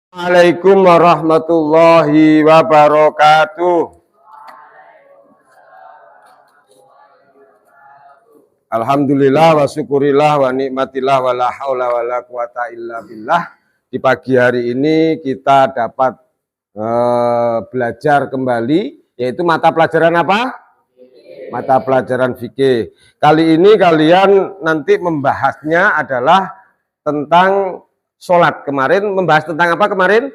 Assalamualaikum warahmatullahi wabarakatuh. Alhamdulillah wa syukurillah wa nikmatillah wa la haula wa la quwata illa billah. Di pagi hari ini kita dapat belajar kembali, yaitu mata pelajaran apa? Mata pelajaran fikih. Kali ini kalian nanti membahasnya adalah tentang sholat. Kemarin membahas tentang apa kemarin?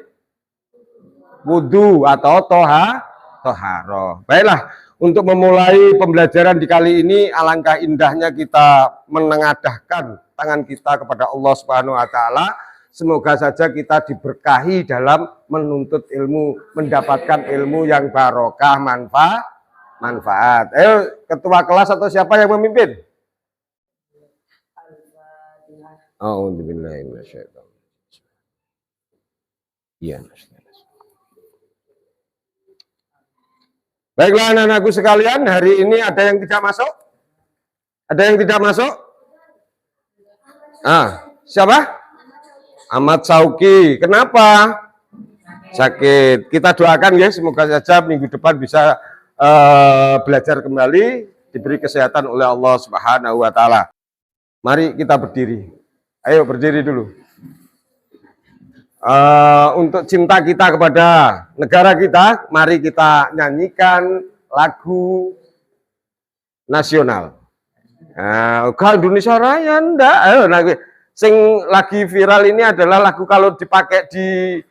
Wudhu atau toharoh. Baiklah, untuk memulai pembelajaran di kali ini, alangkah indahnya kita menengadahkan tangan kita kepada Allah Subhanahu wa Ta'ala. Semoga saja kita diberkahi dalam menuntut ilmu, mendapatkan ilmu yang barokah, manfaat. Ayo, ketua kelas atau siapa yang memimpin? A'udzubillahi minasyaitonir rajim. Iya, baiklah anak-anakku sekalian, hari ini ada yang tidak masuk? Ada yang tidak masuk? Siapa? Ahmad Sauki. Kenapa? Sakit. Kita doakan ya, semoga saja minggu depan bisa belajar kembali, diberi kesehatan oleh Allah Subhanahu wa Ta'ala. Mari kita berdiri. Ayo berdiri dulu. Untuk cinta kita kepada negara kita, mari kita nyanyikan lagu nasional. Kalau Indonesia Raya enggak. Ayo, sing lagi viral ini adalah lagu kalau dipakai di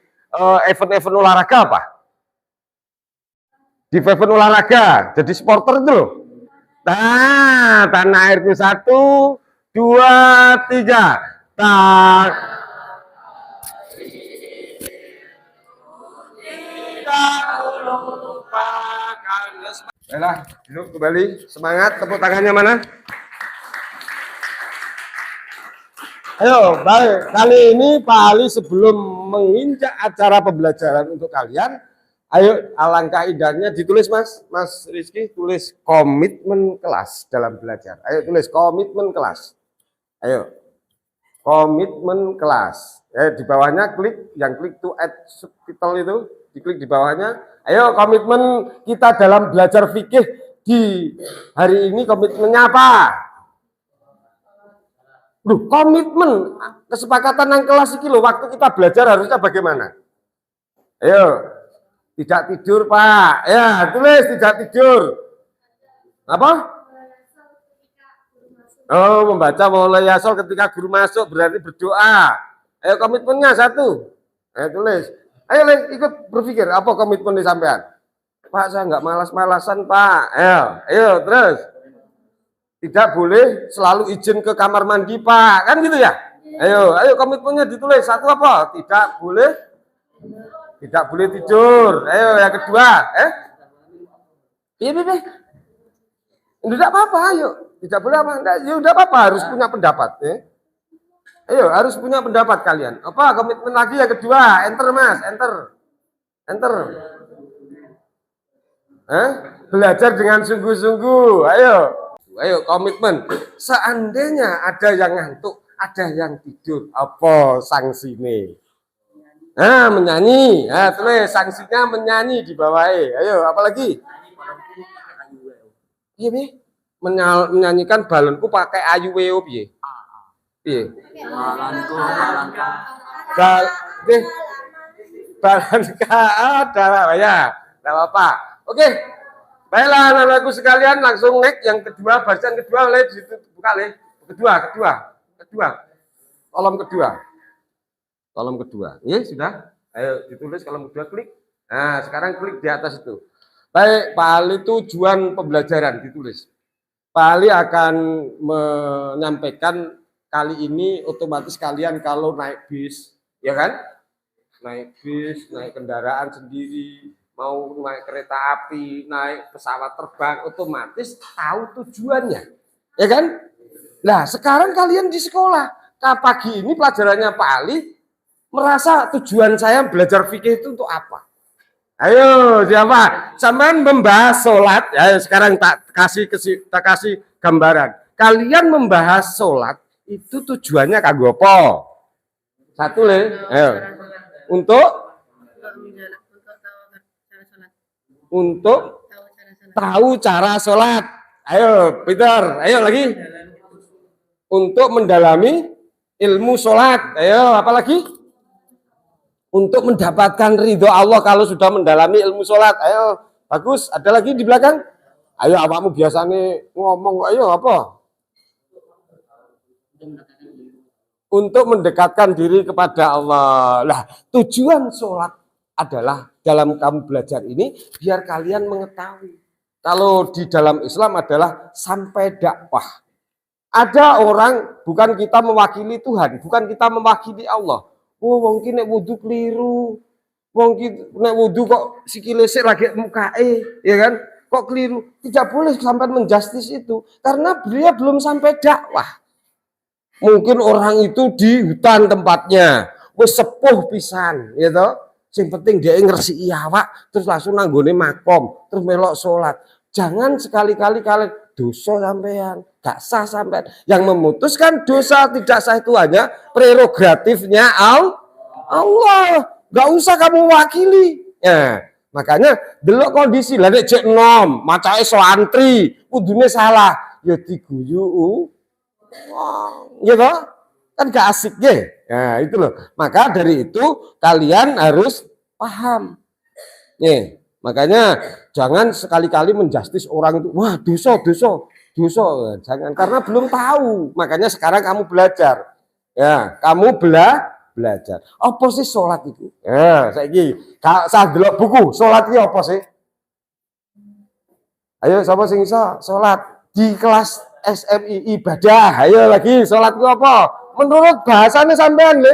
event-event olahraga apa? Di event olahraga, jadi supporter itu loh. Nah, tanah airku 1, 2, 3. Tak. Baiklah, duduk kembali. Semangat, tepuk tangannya mana? Ayo, baik. Kali ini Pak Ali sebelum menginjak acara pembelajaran untuk kalian, ayo alangkah indahnya ditulis Mas Rizky, tulis komitmen kelas dalam belajar. Ayo tulis komitmen kelas. Ayo, komitmen kelas. Di bawahnya klik, yang klik to add subtitle itu, diklik di bawahnya. Ayo komitmen kita dalam belajar fikih di hari ini, komitmennya apa? Komitmen kesepakatan yang kelas ini loh, waktu kita belajar harusnya bagaimana? Ayo, tidak tidur Pak. Ya, tulis tidak tidur. Apa? Membaca mulai asal ketika guru masuk berarti berdoa. Ayo komitmennya 1. Ayo tulis. Ayo ikut berpikir apa komitmen di sampean. Pak, saya nggak malas-malasan Pak. Ayo terus. Tidak boleh selalu izin ke kamar mandi Pak, kan gitu ya? Ayo komitmennya ditulis. 1 apa? Tidak boleh tidur. Ayo yang kedua. Iya. Tidak apa-apa, ayo. Tidak boleh apa? Ya udah apa-apa, harus punya pendapat. Ayo, harus punya pendapat kalian. Apa komitmen lagi yang kedua? Enter Mas, enter. Belajar dengan sungguh-sungguh. Ayo komitmen. Seandainya ada yang ngantuk, ada yang tidur, apa sanksinya? Menyanyi. Tulis sanksinya menyanyi di bawah. Ayo, apalagi? Iya, menyanyikan balonku pakai ayu weo piye? Piye? Balonka ada ya. Enggak apa-apa. Oke. Baiklah anak-anakku sekalian, langsung next yang kedua, bacaan kedua oleh di situ buka le. Kedua. Kolom kedua. Ya, sudah. Ayo ditulis kolom kedua, klik. Nah, sekarang klik di atas itu. Baik, Pak Ali, tujuan pembelajaran ditulis. Pak Ali akan menyampaikan kali ini otomatis kalian kalau naik bis, ya kan? Naik bis, naik kendaraan sendiri, mau naik kereta api, naik pesawat terbang, otomatis tahu tujuannya, ya kan? Nah, sekarang kalian di sekolah, pagi ini pelajarannya Pak Ali, merasa tujuan saya belajar fikih itu untuk apa? Ayo, siapa? Sampean membahas sholat, ya sekarang tak kasih gambaran. Kalian membahas sholat, itu tujuannya kanggo apa? 1 le, ayo. Untuk untuk tahu cara sholat. Ayo, Peter. Ayo lagi. Untuk mendalami ilmu sholat. Ayo, apa lagi? Untuk mendapatkan ridho Allah kalau sudah mendalami ilmu sholat. Ayo, bagus. Ada lagi di belakang? Ayo, awakmu biasanya ngomong. Ayo, apa? Untuk mendekatkan diri kepada Allah. Nah, tujuan sholat adalah dalam kamu belajar ini biar kalian mengetahui. Kalau di dalam Islam adalah sampai dakwah. Ada orang, bukan kita mewakili Tuhan, bukan kita mewakili Allah. Oh, mungkin nek wudu keliru. Mungkin nek wudu kok sikile sik lagi mukae, ya kan? Kok keliru? Tidak boleh sampai menjustis itu karena dia belum sampai dakwah. Mungkin orang itu di hutan tempatnya, wis sepuh pisan, gitu. Sing penting dia ngersiki awak, terus langsung nanggone makom, terus melok sholat. Jangan sekali-kali kalian dosa sampean, gak sah sampean. Yang memutuskan dosa tidak sah itu hanya prerogatifnya Allah. Gak usah kamu wakili. Ya, makanya delok kondisi lah nek cek nom, macae so antri, kudune salah, ya diguyu. Gitu kan gak asik ya. Nah, itu loh. Maka dari itu kalian harus paham. Nih, makanya jangan sekali-kali menjustis orang itu, wah dosa. Jangan, karena belum tahu. Makanya sekarang kamu belajar. Ya, kamu belajar. Apa sih sholat itu? Ya, saya delok buku, sholat itu apa sih? Ayo, siapa sing iso sholat di kelas SMI ibadah? Ayo lagi, sholat itu apa? Menurut bahasanya sampean, Le.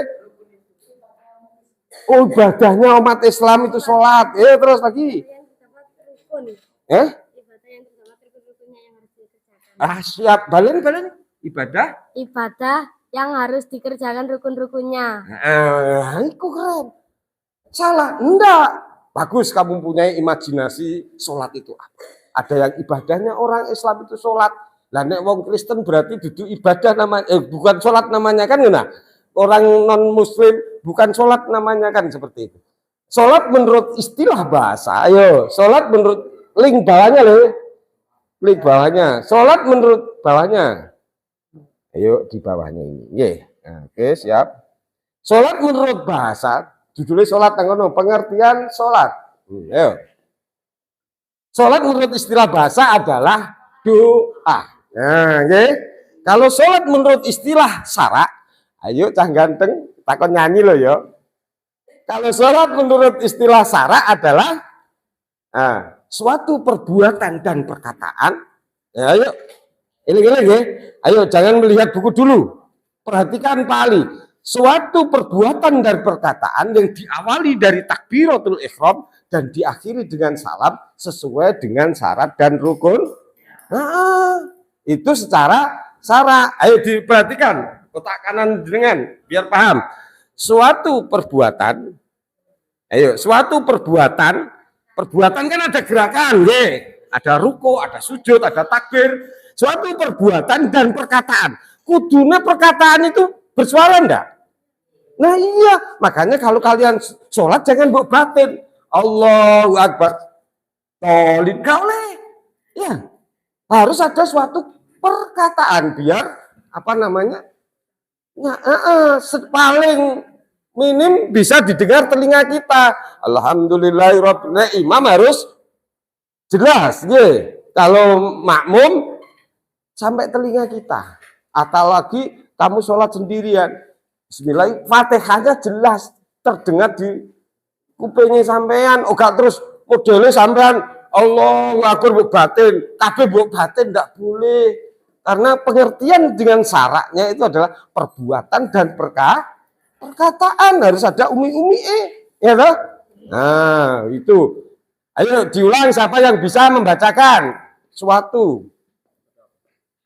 Oh, ibadahnya umat Islam itu sholat. Terus lagi. Siap. Balen. Ibadah yang harus dikerjakan rukun-rukunnya. Itu keren. Salah? Enggak. Bagus kamu punya imajinasi sholat itu apa. Ada yang ibadahnya orang Islam itu sholat. Lah nek wong Kristen berarti duduk ibadah namanya, bukan sholat namanya kan, nah. Orang non Muslim bukan sholat namanya kan seperti itu. Sholat menurut istilah bahasa, ayo. Sholat menurut link bawahnya loh, link bawahnya. Sholat menurut bawahnya, ayo di bawahnya ini, Oke, siap. Sholat menurut bahasa, judulnya sholat tanggono, pengertian sholat. Ayo. Sholat menurut istilah bahasa adalah doa. Nah, kalau sholat menurut istilah syarak, ayo cah ganteng, takon nyanyi loh ya. Kalau sholat menurut istilah syarak adalah suatu perbuatan dan perkataan. Ya, ayo, ini ayo jangan melihat buku dulu. Perhatikan Pali. Suatu perbuatan dan perkataan yang diawali dari takbiratul ihram dan diakhiri dengan salam sesuai dengan syarat dan rukun. Itu secara syarak. Ayo diperhatikan kotak kanan dengan biar paham. Suatu perbuatan, perbuatan kan ada gerakan, ada ruku, ada sujud, ada takbir. Suatu perbuatan dan perkataan. Kudune perkataan itu bersuara enggak? Nah iya, makanya kalau kalian sholat jangan bawa batin. Allahu Akbar. Tolin kauleh. Ya, harus ada suatu perkataan biar apa namanya? Paling minim bisa didengar telinga kita. Alhamdulillahirobbilalamin. Imam harus jelas, Kalau makmum sampai telinga kita. Atau lagi kamu sholat sendirian, Bismillah, Fatihahnya jelas terdengar di kupingnya sampean. Gak terus modelnya sampean Allahu Akbar buk batin, tapi buk batin tidak boleh. Karena pengertian dengan syaraknya itu adalah perbuatan dan perkataan, harus ada umi-umi ya toh? Nah, itu. Ayo diulang siapa yang bisa membacakan suatu.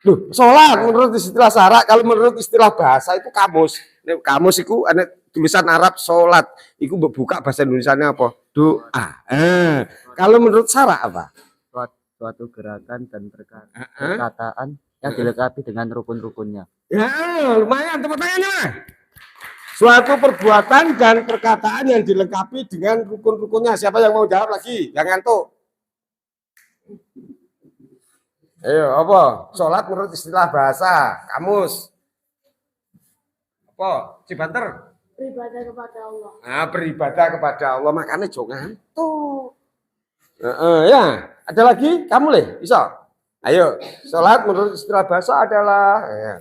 Loh, sholat menurut istilah syarak, kalau menurut istilah bahasa itu kamus. Kamus itu ada tulisan Arab sholat, itu buka bahasa Indonesianya apa? Doa. Kalau menurut syarak apa? Suatu gerakan dan perkataan yang dilengkapi dengan rukun-rukunnya. Ya, lumayan tepuk tangannya. Suatu perbuatan dan perkataan yang dilengkapi dengan rukun-rukunnya. Siapa yang mau jawab lagi? Jangan ngantuk. Ayo, apa? Sholat menurut istilah bahasa, kamus. Apa? Cibanter? Beribadah kepada Allah. Nah, beribadah kepada Allah. Makanya jangan ngantuk. Ya, ada lagi? Kamu leh, bisa? Ayo, sholat menurut istilah bahasa adalah... Ya.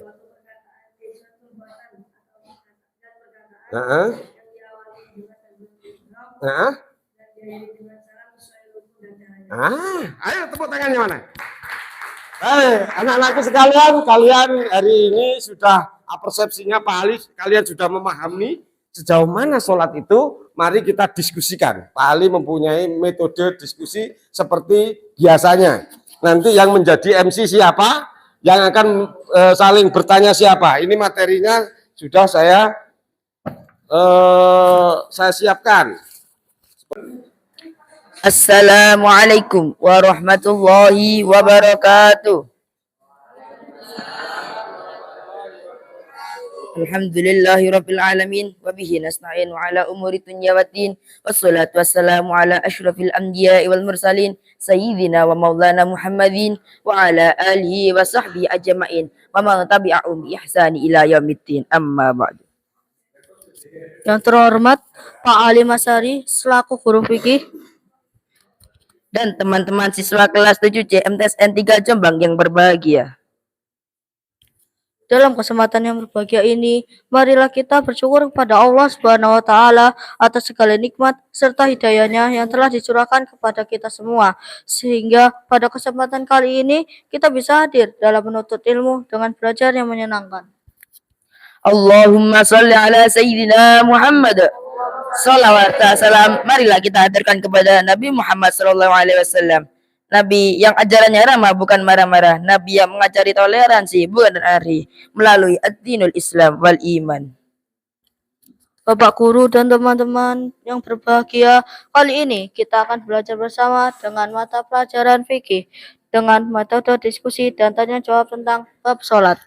Ayo tepuk tangannya mana? Anak-anakku sekalian, kalian hari ini sudah persepsinya Pak Ali, kalian sudah memahami sejauh mana sholat itu. Mari kita diskusikan. Pak Ali mempunyai metode diskusi seperti biasanya. Nanti yang menjadi MC siapa? Yang akan saling bertanya siapa? Ini materinya sudah saya siapkan. Assalamualaikum warahmatullahi wabarakatuh. Alhamdulillahirabbil alamin wa bihi nasta'in ala umuri dunya waddin wassalatu wassalamu ala asyrafil anbiya'i wal mursalin sayyidina wa maulana Muhammadin wa ala alihi wa sahbihi ajma'in wa man tabi'ahum bi ihsani ila yaumiddin amma ba'du. Yang terhormat Pak Ali Masari selaku guru fikih dan teman-teman siswa kelas 7 CMTSN 3 Jombang yang berbahagia. Dalam kesempatan yang berbahagia ini, marilah kita bersyukur kepada Allah Subhanahu wa taala atas segala nikmat serta hidayahnya yang telah dicurahkan kepada kita semua. Sehingga pada kesempatan kali ini kita bisa hadir dalam menuntut ilmu dengan belajar yang menyenangkan. Allahumma sholli ala sayyidina Muhammad. Salawat dan salam marilah kita haturkan kepada Nabi Muhammad sallallahu alaihi wasallam. Nabi yang ajarannya ramah bukan marah-marah, Nabi yang mengajari toleransi bukan ari melalui ad-dinul Islam wal iman. Bapak guru dan teman-teman yang berbahagia, kali ini kita akan belajar bersama dengan mata pelajaran fikih dengan metode diskusi dan tanya jawab tentang bab salat.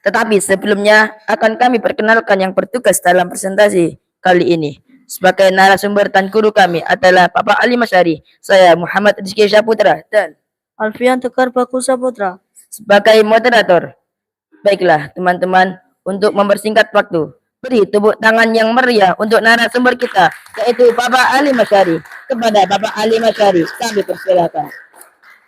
Tetapi sebelumnya akan kami perkenalkan yang bertugas dalam presentasi kali ini. Sebagai narasumber dan guru kami adalah Bapak Ali Masyari, saya Muhammad Rizky Syaputra dan Alfian Tegar Bagus Saputra sebagai moderator. Baiklah teman-teman, untuk mempersingkat waktu, beri tepuk tangan yang meriah untuk narasumber kita, yaitu Bapak Ali Masyari. Kepada Bapak Ali Masyari, kami persilakan.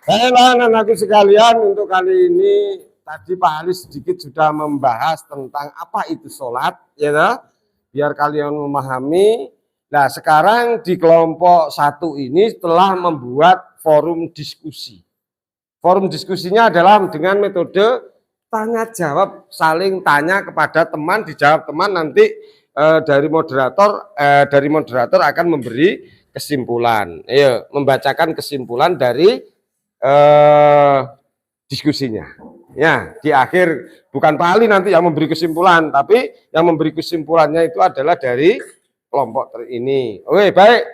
Baiklah anak-anakku sekalian, untuk kali ini tadi Pak Ali sedikit sudah membahas tentang apa itu sholat, ya toh? Biar kalian memahami. Nah, sekarang di kelompok 1 ini telah membuat forum diskusi. Forum diskusinya adalah dengan metode tanya jawab, saling tanya kepada teman, dijawab teman, nanti dari moderator akan memberi kesimpulan. Ayo, membacakan kesimpulan dari diskusinya. Ya, di akhir bukan Pak Ali nanti yang memberi kesimpulan, tapi yang memberi kesimpulannya itu adalah dari kelompok ini. Oke, baik.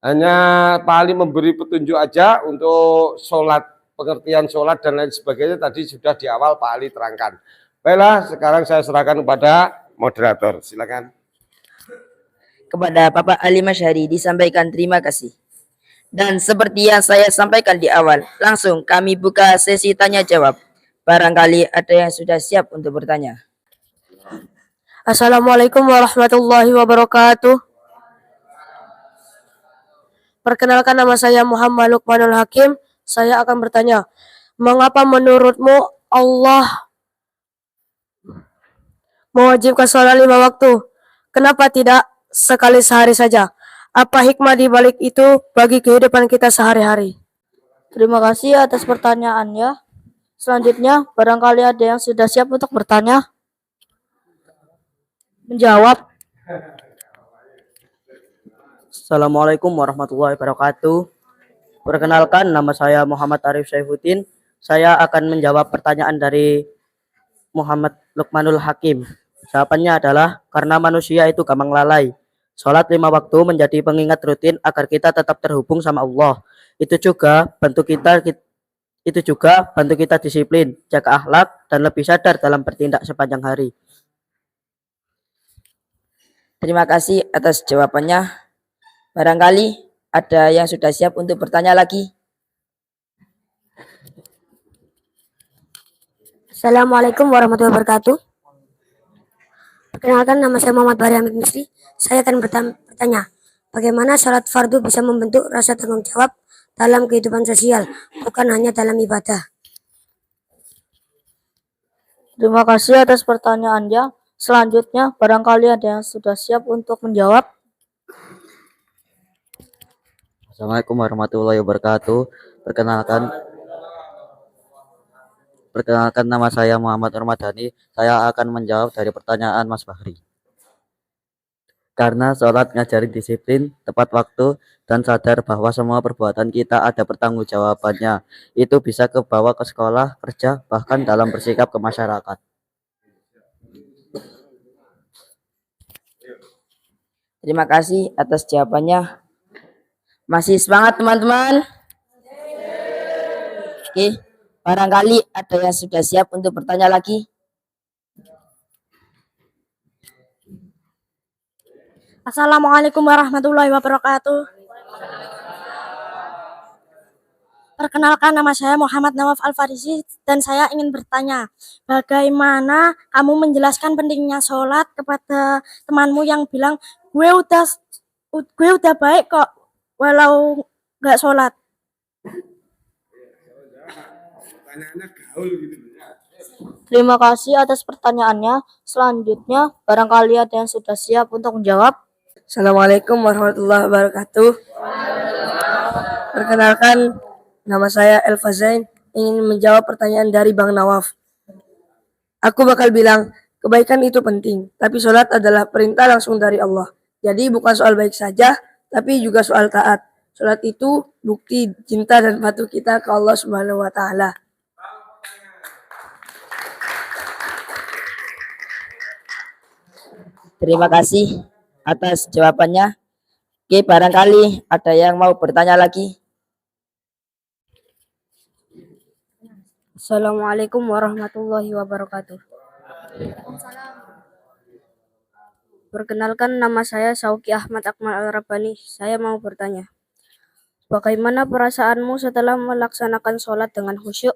Hanya Pak Ali memberi petunjuk aja untuk sholat, pengertian sholat dan lain sebagainya tadi sudah di awal Pak Ali terangkan. Baiklah, sekarang saya serahkan kepada moderator. Silakan. Kepada Bapak Ali Masyari disampaikan terima kasih. Dan seperti yang saya sampaikan di awal, langsung kami buka sesi tanya jawab. Barangkali ada yang sudah siap untuk bertanya. Assalamualaikum warahmatullahi wabarakatuh. Perkenalkan, nama saya Muhammad Lukmanul Hakim. Saya akan bertanya, mengapa menurutmu Allah mewajibkan sholat 5 waktu? Kenapa tidak sekali sehari saja? Apa hikmah di balik itu bagi kehidupan kita sehari-hari? Terima kasih atas pertanyaannya. Selanjutnya, barangkali ada yang sudah siap untuk bertanya. Menjawab. Assalamualaikum warahmatullahi wabarakatuh. Perkenalkan, nama saya Muhammad Arif Syaifuddin. Saya akan menjawab pertanyaan dari Muhammad Lukmanul Hakim. Jawabannya adalah karena manusia itu gampang lalai. Sholat 5 waktu menjadi pengingat rutin agar kita tetap terhubung sama Allah. Itu juga bantu kita disiplin, jaga akhlak, dan lebih sadar dalam bertindak sepanjang hari. Terima kasih atas jawabannya. Barangkali ada yang sudah siap untuk bertanya lagi. Assalamualaikum warahmatullahi wabarakatuh. Perkenalkan, nama saya Muhammad Bahri Hamid Misri. Saya akan bertanya, bagaimana sholat fardu bisa membentuk rasa tanggung jawab dalam kehidupan sosial, bukan hanya dalam ibadah. Terima kasih atas pertanyaannya. Selanjutnya, barangkali ada yang sudah siap untuk menjawab. Assalamualaikum warahmatullahi wabarakatuh. Perkenalkan nama saya Muhammad Ramadhani. Saya akan menjawab dari pertanyaan Mas Bahri. Karena sholat ngajarin disiplin, tepat waktu, dan sadar bahwa semua perbuatan kita ada pertanggungjawabannya. Itu bisa kebawa ke sekolah, kerja, bahkan dalam bersikap ke masyarakat. Terima kasih atas jawabannya. Masih semangat teman-teman? Oke, barangkali ada yang sudah siap untuk bertanya lagi. Assalamualaikum warahmatullahi wabarakatuh. Perkenalkan, nama saya Muhammad Nawaf Al-Farisi dan saya ingin bertanya, bagaimana kamu menjelaskan pentingnya sholat kepada temanmu yang bilang, gue udah baik kok walau nggak sholat. Terima kasih atas pertanyaannya. Selanjutnya, barangkali ada yang sudah siap untuk menjawab. Assalamualaikum warahmatullahi wabarakatuh. Perkenalkan, nama saya Elva Zain, ingin menjawab pertanyaan dari Bang Nawaf. Aku bakal bilang, kebaikan itu penting, tapi sholat adalah perintah langsung dari Allah. Jadi bukan soal baik saja, tapi juga soal taat. Sholat itu bukti cinta dan patuh kita ke Allah Subhanahu wa Ta'ala. Terima kasih atas jawabannya. Oke, barangkali ada yang mau bertanya lagi. Assalamualaikum warahmatullahi wabarakatuh. Perkenalkan, nama saya Sauki Ahmad Akmal Al-Rabbani. Saya mau bertanya, bagaimana perasaanmu setelah melaksanakan sholat dengan khusyuk?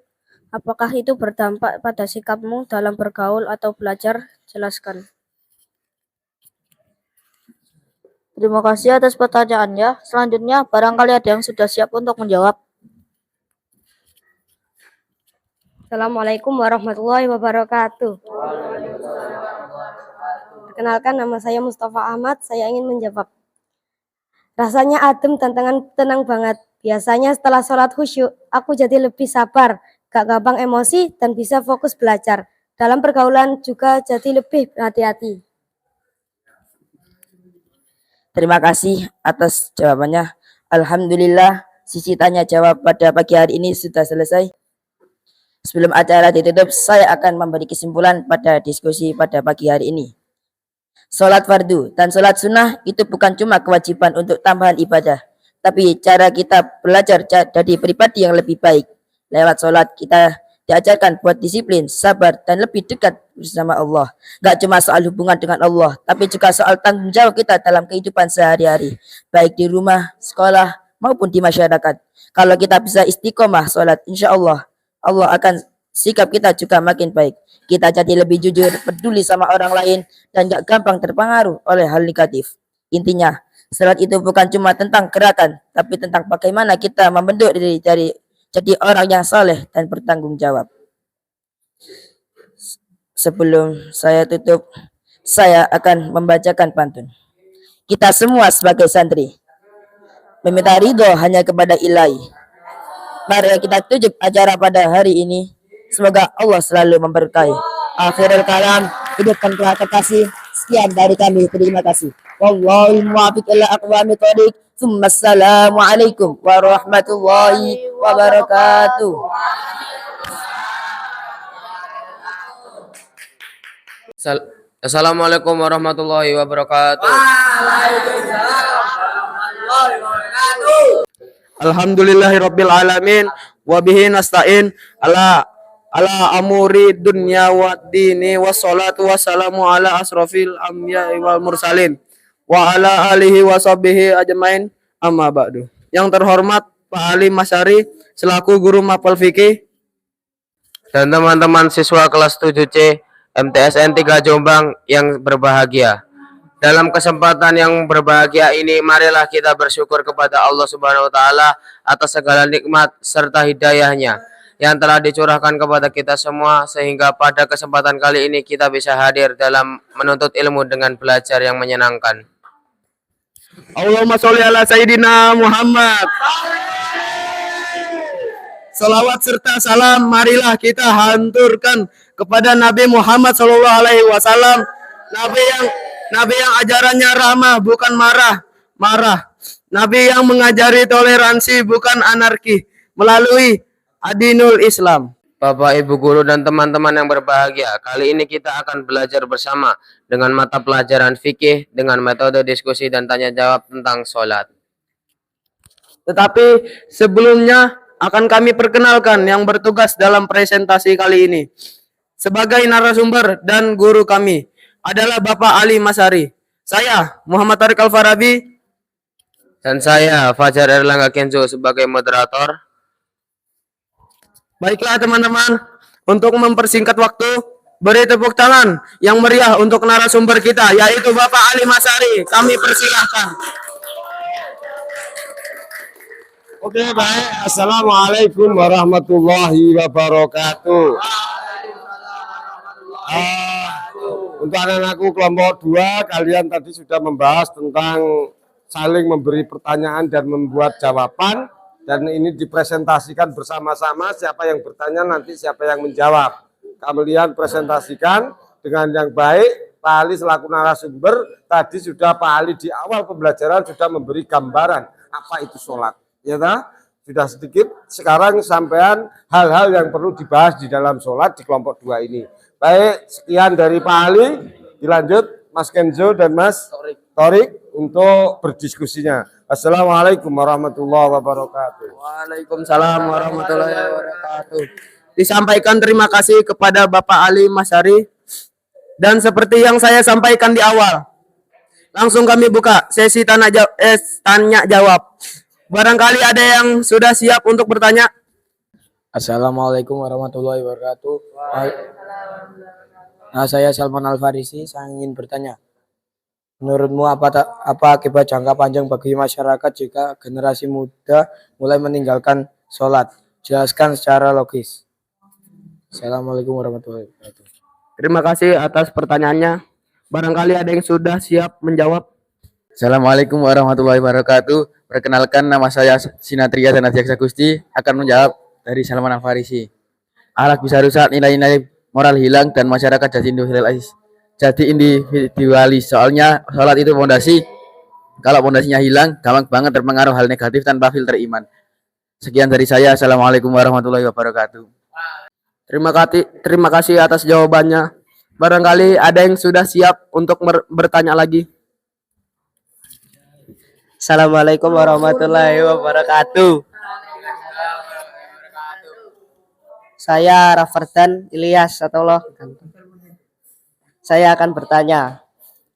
Apakah itu berdampak pada sikapmu dalam bergaul atau belajar? Jelaskan. Terima kasih atas pertanyaannya. Selanjutnya, barangkali ada yang sudah siap untuk menjawab. Assalamualaikum warahmatullahi wabarakatuh. Perkenalkan, nama saya Mustafa Ahmad. Saya ingin menjawab. Rasanya adem dan tenang banget. Biasanya setelah sholat khusyuk, aku jadi lebih sabar, gak gampang emosi, dan bisa fokus belajar. Dalam pergaulan juga jadi lebih hati-hati. Terima kasih atas jawabannya. Alhamdulillah, sisi tanya jawab pada pagi hari ini sudah selesai. Sebelum acara ditutup, saya akan memberi kesimpulan pada diskusi pada pagi hari ini. Sholat fardu dan sholat sunnah itu bukan cuma kewajiban untuk tambahan ibadah, tapi cara kita belajar jadi pribadi yang lebih baik. Lewat sholat kita diajarkan buat disiplin, sabar, dan lebih dekat bersama Allah. Gak cuma soal hubungan dengan Allah, tapi juga soal tanggung jawab kita dalam kehidupan sehari-hari, baik di rumah, sekolah, maupun di masyarakat. Kalau kita bisa istiqomah sholat, insya Allah akan sikap kita juga makin baik. Kita jadi lebih jujur, peduli sama orang lain, dan gak gampang terpengaruh oleh hal negatif. Intinya, sholat itu bukan cuma tentang gerakan, tapi tentang bagaimana kita membentuk diri jadi orang yang saleh dan bertanggung jawab. Sebelum saya tutup, saya akan membacakan pantun. Kita semua sebagai santri meminta ridho hanya kepada Ilahi. Mari kita tutup acara pada hari ini. Semoga Allah selalu memberkahi. Akhirul kalam, hidupkan Tuhan terkasih. Sekian dari kami, terima kasih. Wallahu muwaffiq ila aqwamit thoriq. Assalamualaikum warahmatullahi wabarakatuh. Assalamualaikum warahmatullahi wabarakatuh. Alhamdulillahirabbil alamin wa bihi nasta'in ala amuri dunya wad dini wassalatu wassalamu ala asrofil anbiya'i wal mursalin wa ala alihi wa sahbihi ajmain, amma ba'du. Yang terhormat Pak Ali Masyari selaku guru mapel fikih dan teman-teman siswa kelas 7C MTSN 3 Jombang yang berbahagia. Dalam kesempatan yang berbahagia ini, marilah kita bersyukur kepada Allah Subhanahu wa taala atas segala nikmat serta hidayahnya yang telah dicurahkan kepada kita semua, sehingga pada kesempatan kali ini kita bisa hadir dalam menuntut ilmu dengan belajar yang menyenangkan. Allahumma sholli ala Sayyidina Muhammad. Salawat serta salam marilah kita hanturkan kepada Nabi Muhammad Sallallahu Alaihi Wasallam, Nabi yang ajarannya ramah bukan marah, Nabi yang mengajari toleransi bukan anarki melalui adinul Islam. Bapak, Ibu guru dan teman-teman yang berbahagia, kali ini kita akan belajar bersama dengan mata pelajaran fikih dengan metode diskusi dan tanya jawab tentang sholat. Tetapi sebelumnya akan kami perkenalkan yang bertugas dalam presentasi kali ini. Sebagai narasumber dan guru kami adalah Bapak Ali Masyari. Saya Muhammad Tariq Al-Farabi dan saya Fajar Erlangga Kenzo sebagai moderator. Baiklah teman-teman, untuk mempersingkat waktu, beri tepuk tangan yang meriah untuk narasumber kita, yaitu Bapak Ali Masyari. Kami persilahkan. Oke, baik. Assalamualaikum warahmatullahi wabarakatuh. Untuk anak-anakku kelompok 2, kalian tadi sudah membahas tentang saling memberi pertanyaan dan membuat jawaban, dan ini dipresentasikan bersama-sama, siapa yang bertanya nanti siapa yang menjawab. Kalian presentasikan dengan yang baik. Pak Ali selaku narasumber tadi sudah Pak Ali di awal pembelajaran sudah memberi gambaran apa itu sholat. Ya tak? Sudah sedikit, sekarang sampean hal-hal yang perlu dibahas di dalam sholat di kelompok 2 ini. Baik, sekian dari Pak Ali, dilanjut Mas Kenzo dan Mas Torik untuk berdiskusinya. Assalamualaikum warahmatullahi wabarakatuh. Waalaikumsalam warahmatullahi wabarakatuh. Disampaikan terima kasih kepada Bapak Ali Masyari. Dan seperti yang saya sampaikan di awal, langsung kami buka sesi tanya jawab. Barangkali ada yang sudah siap untuk bertanya. Assalamualaikum warahmatullahi wabarakatuh. Nah, saya Salman Al-Farisi. Saya ingin bertanya, menurutmu apa akibat jangka panjang bagi masyarakat jika generasi muda mulai meninggalkan sholat? Jelaskan secara logis. Assalamualaikum warahmatullahi wabarakatuh. Terima kasih atas pertanyaannya. Barangkali ada yang sudah siap menjawab. Assalamualaikum warahmatullahi wabarakatuh. Perkenalkan, nama saya Sinatria Danadiaksa Gusti, akan menjawab dari Salman Al-Farisi. Akhlak bisa rusak, nilai-nilai moral hilang, dan masyarakat jadi individualis. Soalnya sholat itu fondasi. Kalau fondasinya hilang, gampang banget terpengaruh hal negatif tanpa filter iman. Sekian dari saya. Assalamualaikum warahmatullahi wabarakatuh. Terima kasih atas jawabannya. Barangkali ada yang sudah siap untuk bertanya lagi. Assalamualaikum warahmatullahi wabarakatuh. Saya Rafardan Ilyas Satullah. Saya akan bertanya,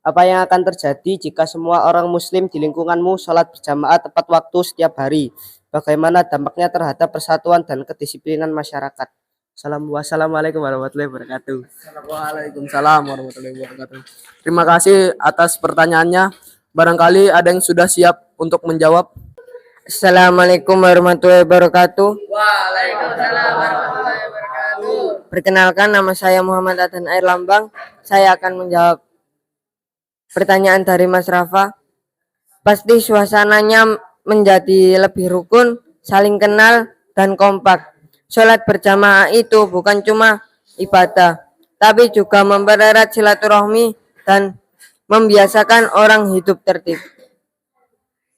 apa yang akan terjadi jika semua orang muslim di lingkunganmu sholat berjamaah tepat waktu setiap hari? Bagaimana dampaknya terhadap persatuan dan kedisiplinan masyarakat? Wassalamualaikum warahmatullahi wabarakatuh. Waalaikumsalam warahmatullahi wabarakatuh. Terima kasih atas pertanyaannya. Barangkali ada yang sudah siap untuk menjawab. Assalamualaikum warahmatullahi wabarakatuh. Waalaikumsalam warahmatullahi wabarakatuh. Perkenalkan, nama saya Muhammad Adhan Air Lambang. Saya akan menjawab pertanyaan dari Mas Rafa. Pasti suasananya menjadi lebih rukun, saling kenal, dan kompak. Sholat berjamaah itu bukan cuma ibadah, tapi juga mempererat silaturahmi dan membiasakan orang hidup tertib.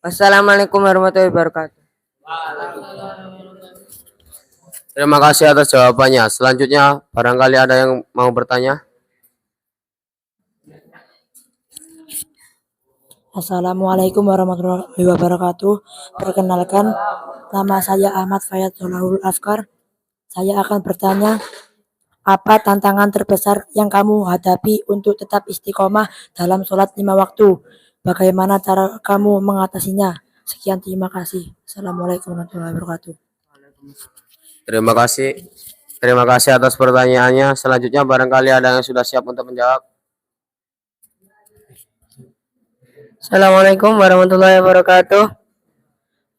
Wassalamualaikum warahmatullahi wabarakatuh. Terima kasih atas jawabannya. Selanjutnya, barangkali ada yang mau bertanya. Assalamualaikum warahmatullahi wabarakatuh. Perkenalkan, nama saya Ahmad Fayad Solahul Afkar. Saya akan bertanya, apa tantangan terbesar yang kamu hadapi untuk tetap istiqomah dalam sholat 5 waktu? bagaimana cara kamu mengatasinya? Sekian, terima kasih. Assalamualaikum warahmatullahi wabarakatuh. Terima kasih. Terima kasih atas pertanyaannya. Selanjutnya barangkali ada yang sudah siap untuk menjawab. Assalamualaikum warahmatullahi wabarakatuh.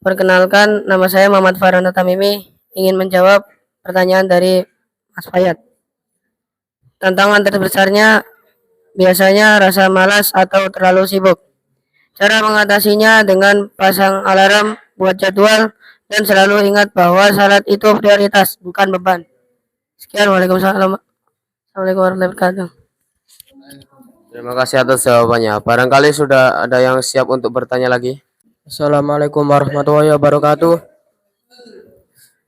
Perkenalkan, nama saya Muhammad Farhana Tamimi, ingin menjawab pertanyaan dari Mas Fayat. Tantangan terbesarnya biasanya rasa malas atau terlalu sibuk. Cara mengatasinya dengan pasang alarm, buat jadwal, dan selalu ingat bahwa salat itu prioritas, bukan beban. Sekian, Waalaikumsalam. Assalamualaikum warahmatullahi wabarakatuh. Terima kasih atas jawabannya. Barangkali sudah ada yang siap untuk bertanya lagi. Assalamualaikum warahmatullahi wabarakatuh.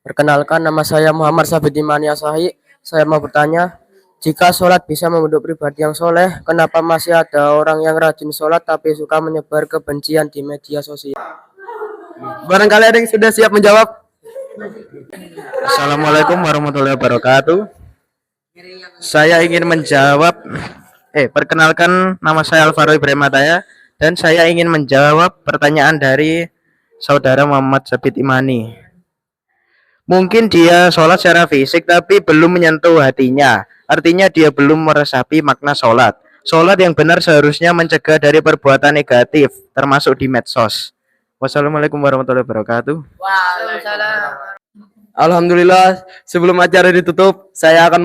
Perkenalkan, nama saya Muhammad Sabit Imani Asahi. Saya mau bertanya, jika sholat bisa membentuk pribadi yang soleh, kenapa masih ada orang yang rajin sholat tapi suka menyebar kebencian di media sosial? Barangkali ada yang sudah siap menjawab. Assalamualaikum warahmatullahi wabarakatuh. Saya ingin menjawab. Perkenalkan, nama saya Alvaro Ibrahim Ataya dan saya ingin menjawab pertanyaan dari saudara Muhammad Sabit Imani. Mungkin dia sholat secara fisik tapi belum menyentuh hatinya. Artinya dia belum meresapi makna sholat. Sholat yang benar seharusnya mencegah dari perbuatan negatif, termasuk di medsos. Wassalamualaikum warahmatullahi wabarakatuh. Alhamdulillah, sebelum acara ditutup, saya akan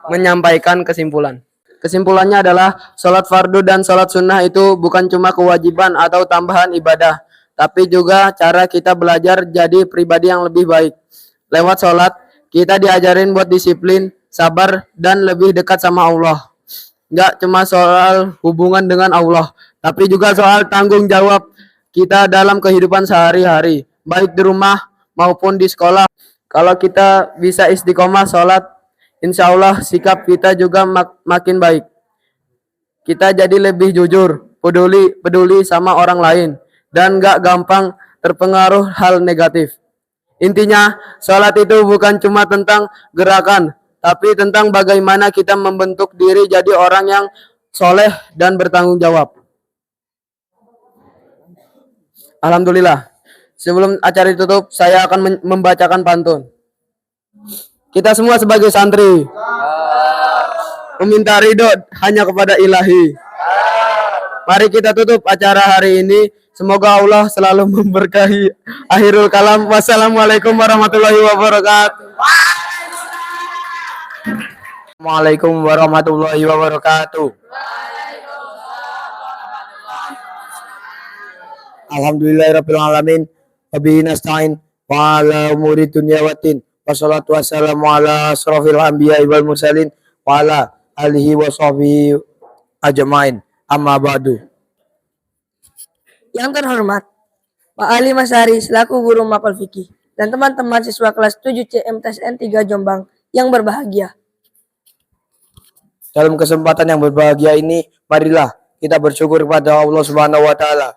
menyampaikan kesimpulan. Kesimpulannya adalah sholat fardu dan sholat sunnah itu bukan cuma kewajiban atau tambahan ibadah, tapi juga cara kita belajar jadi pribadi yang lebih baik. Lewat sholat, kita diajarin buat disiplin, sabar, dan lebih dekat sama Allah. Nggak cuma soal hubungan dengan Allah, tapi juga soal tanggung jawab kita dalam kehidupan sehari-hari, baik di rumah maupun di sekolah. Kalau kita bisa istiqomah sholat, insya Allah sikap kita juga makin baik. Kita jadi lebih jujur, peduli sama orang lain, dan gak gampang terpengaruh hal negatif. Intinya, sholat itu bukan cuma tentang gerakan, tapi tentang bagaimana kita membentuk diri jadi orang yang soleh dan bertanggung jawab. Alhamdulillah. Sebelum acara ditutup, saya akan membacakan pantun. Kita semua sebagai santri meminta ridho hanya kepada Ilahi. Mari kita tutup acara hari ini. Semoga Allah selalu memberkahi. Akhirul kalam. Wassalamualaikum warahmatullahi wabarakatuh. Assalamualaikum warahmatullahi wabarakatuh. Alhamdulillahirabbil alamin. Wabihi nasta'in wa ala umuri dunya waddin. Wassalatu wassalamu ala asrofil anbiya'i wal mursalin wa ala alihi wa sahbihi ajmain. Amma ba'du. Yang terhormat, Pak Ali Masari selaku guru mapel fikih dan teman-teman siswa kelas 7 CMTSN 3 Jombang yang berbahagia. Dalam kesempatan yang berbahagia ini, marilah kita bersyukur kepada Allah Subhanahu wa taala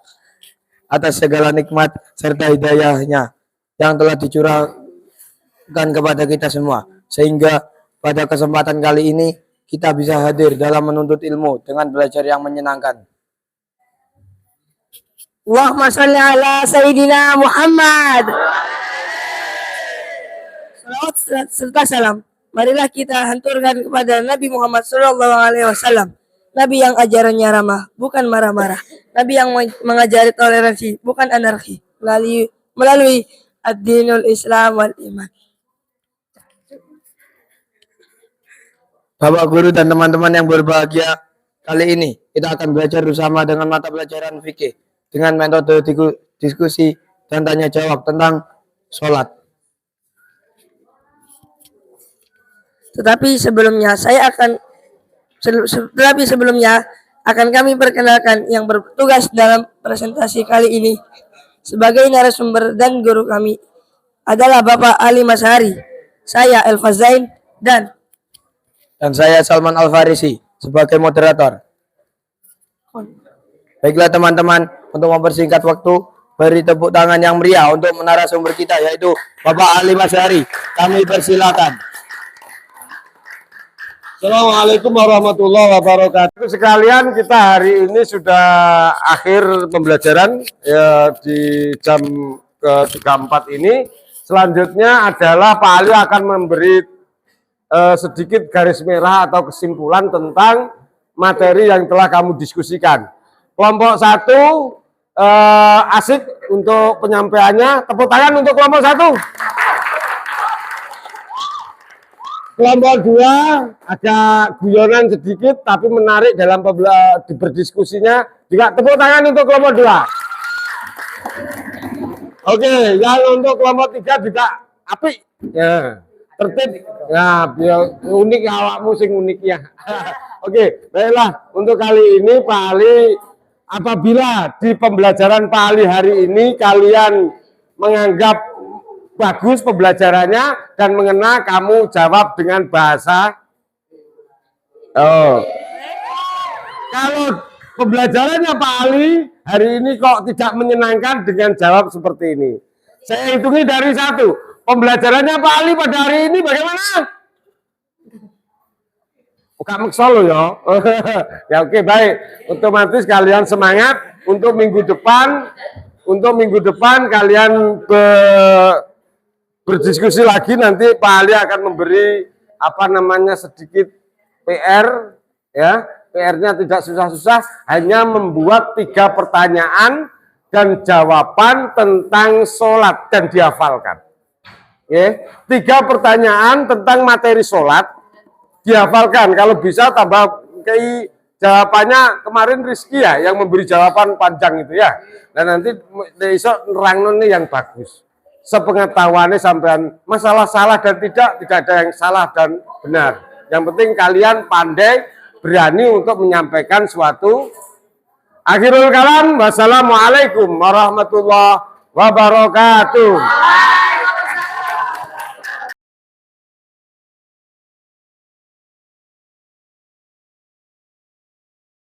atas segala nikmat serta hidayahnya yang telah dicurahkan kepada kita semua. Sehingga pada kesempatan kali ini kita bisa hadir dalam menuntut ilmu dengan belajar yang menyenangkan. Allahumma sholli ala Sayyidina Muhammad. Salawat serta salam, marilah kita hanturkan kepada Nabi Muhammad SAW. Nabi yang ajarannya ramah, bukan marah-marah. Nabi yang mengajari toleransi, bukan anarki. Melalui ad-dinul Islam wal iman. Bapak guru dan teman-teman yang berbahagia, kali ini kita akan belajar bersama dengan mata pelajaran fikih dengan metode diskusi dan tanya jawab tentang sholat. Tetapi sebelumnya akan kami perkenalkan yang bertugas dalam presentasi kali ini sebagai narasumber dan guru kami adalah Bapak Ali Masari, saya Elfa Zain, dan saya Salman Al-Farisi sebagai moderator. Baiklah teman-teman, untuk mempersingkat waktu, beri tepuk tangan yang meriah untuk narasumber kita yaitu Bapak Ali Masari. Kami persilakan. Assalamualaikum warahmatullahi wabarakatuh. Sekalian kita hari ini sudah akhir pembelajaran ya, di jam ke-34 ini. Selanjutnya adalah Pak Ali akan memberi sedikit garis merah atau kesimpulan tentang materi yang telah kamu diskusikan. Kelompok 1 asik untuk penyampaiannya. Tepuk tangan untuk kelompok 1. Kelompok 2 agak guyonan sedikit tapi menarik dalam berdiskusinya. Juga tepuk tangan untuk kelompok 2. Oke, yang untuk kelompok 3 juga apik. Ya, tertib. Ya, biar unik awakmu sing unik ya. Oke, baiklah. Untuk kali ini Pak Ali, apabila di pembelajaran Pak Ali hari ini kalian menganggap bagus pembelajarannya dan mengena, kamu jawab dengan bahasa. Kalau pembelajarannya Pak Ali hari ini kok tidak menyenangkan, dengan jawab seperti ini. Saya hitungi dari 1. Pembelajarannya Pak Ali pada hari ini bagaimana? Bukan maksolo ya. Ya oke, baik. Otomatis kalian semangat untuk minggu depan. Untuk minggu depan kalian berdiskusi lagi, nanti Pak Ali akan memberi sedikit PR ya. PR-nya tidak susah-susah, hanya membuat 3 pertanyaan dan jawaban tentang sholat dan dihafalkan. Ya, 3 pertanyaan tentang materi sholat dihafalkan. Kalau bisa tambah kayak jawabannya, kemarin Rizky ya yang memberi jawaban panjang itu ya. Dan nanti besok nerangno yang bagus. Sepengetahuannya sampean, masalah salah dan tidak ada yang salah dan benar. Yang penting kalian pandai, berani untuk menyampaikan suatu. Akhirul kalam, wassalamualaikum warahmatullahi wabarakatuh.